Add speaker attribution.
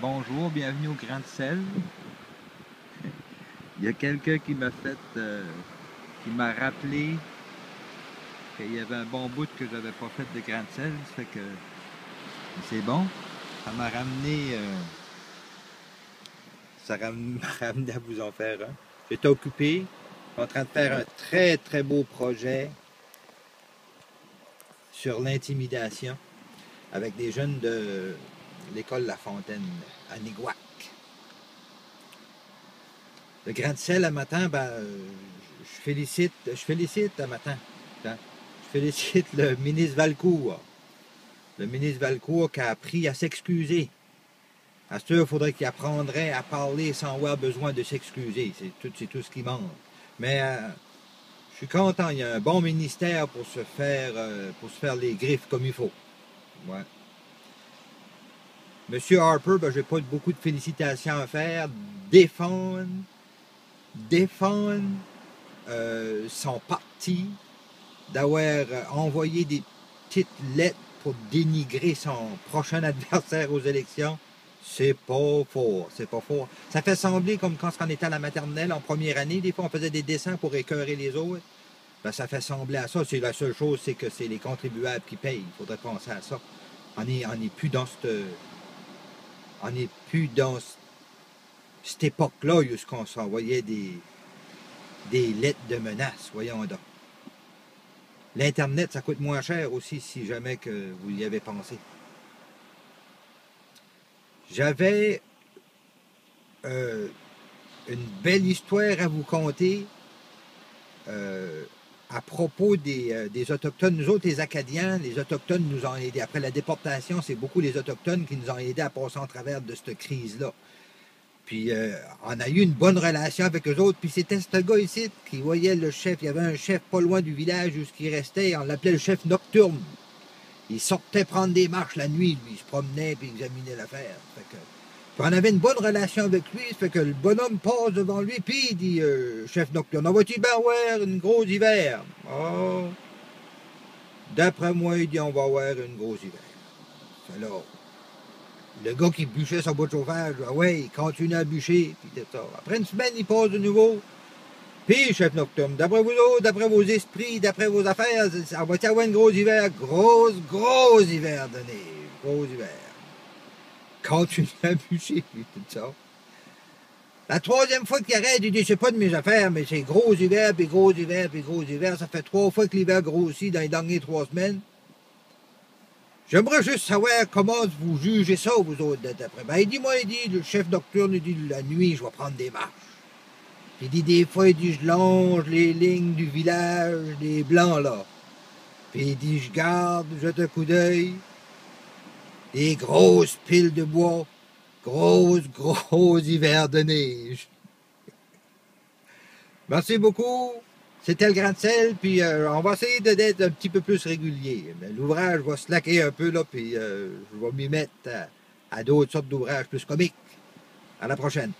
Speaker 1: Bonjour, bienvenue au Grand Sel. Il y a quelqu'un qui m'a qui m'a rappelé qu'il y avait un bon bout que j'avais pas fait de Grand Sel. Ça fait que c'est bon. Ça m'a ramené, m'a ramené à vous en faire un. J'étais occupé, en train de faire un très très beau projet sur l'intimidation avec des jeunes de l'école La Fontaine à Niguac. Le Grand Sel à matin, je félicite à matin. Hein, je félicite le ministre Valcourt. Le ministre Valcourt qui a appris à s'excuser. À ce il faudrait qu'il apprendrait à parler sans avoir besoin de s'excuser. C'est tout ce qui manque. Mais je suis content, il y a un bon ministère pour se faire les griffes comme il faut. Ouais. Monsieur Harper, je n'ai pas beaucoup de félicitations à faire. Défendre son parti, d'avoir envoyé des petites lettres pour dénigrer son prochain adversaire aux élections, c'est pas fort, c'est pas fort. Ça fait sembler comme quand on était à la maternelle en première année, des fois on faisait des dessins pour écœurer les autres. Ça fait sembler à ça. C'est la seule chose, c'est que c'est les contribuables qui payent. Il faudrait penser à ça. On n'est plus dans cette époque-là où on s'envoyait des lettres de menaces, voyons donc. L'Internet, ça coûte moins cher aussi, si jamais que vous y avez pensé. J'avais une belle histoire à vous conter à propos des Autochtones. Nous autres, les Acadiens, les Autochtones nous ont aidés. Après la déportation, c'est beaucoup les Autochtones qui nous ont aidés à passer en travers de cette crise-là. Puis on a eu une bonne relation avec eux autres. Puis c'était ce gars ici qui voyait le chef. Il y avait un chef pas loin du village où il restait. On l'appelait le chef nocturne. Il sortait prendre des marches la nuit, lui. Il se promenait et examinait l'affaire. Puis on avait une bonne relation avec lui. Ça fait que le bonhomme passe devant lui. Puis il dit, chef nocturne, on va-tu bien avoir une grosse hiver? Oh. D'après moi, il dit, on va avoir une grosse hiver. Alors, le gars qui bûchait son bout de chauffage, ouais, il continue à bûcher, puis c'est ça. Après une semaine, il passe de nouveau. Puis, chef nocturne, d'après vous autres, d'après vos esprits, d'après vos affaires, on va-t-il avoir une grosse hiver? Grosse hiver de neige. Grosse hiver. Continue à bûcher, puis tout ça. La troisième fois qu'il arrête, il dit, c'est pas de mes affaires, mais c'est gros hiver, puis gros hiver, puis gros hiver. Ça fait 3 fois que l'hiver grossit dans les dernières 3 semaines. J'aimerais juste savoir comment vous jugez ça, vous autres, d'après. Il dit, le chef nocturne, il dit, la nuit, je vais prendre des marches. Puis il dit, des fois, il dit, je longe les lignes du village, des blancs, là. Puis il dit, je garde, je jette un coup d'œil. Des grosses piles de bois. Gros hivers de neige. Merci beaucoup. C'était le Grand Sel, puis on va essayer d'être un petit peu plus régulier. L'ouvrage va slacker un peu, là, puis je vais m'y mettre à d'autres sortes d'ouvrages plus comiques. À la prochaine.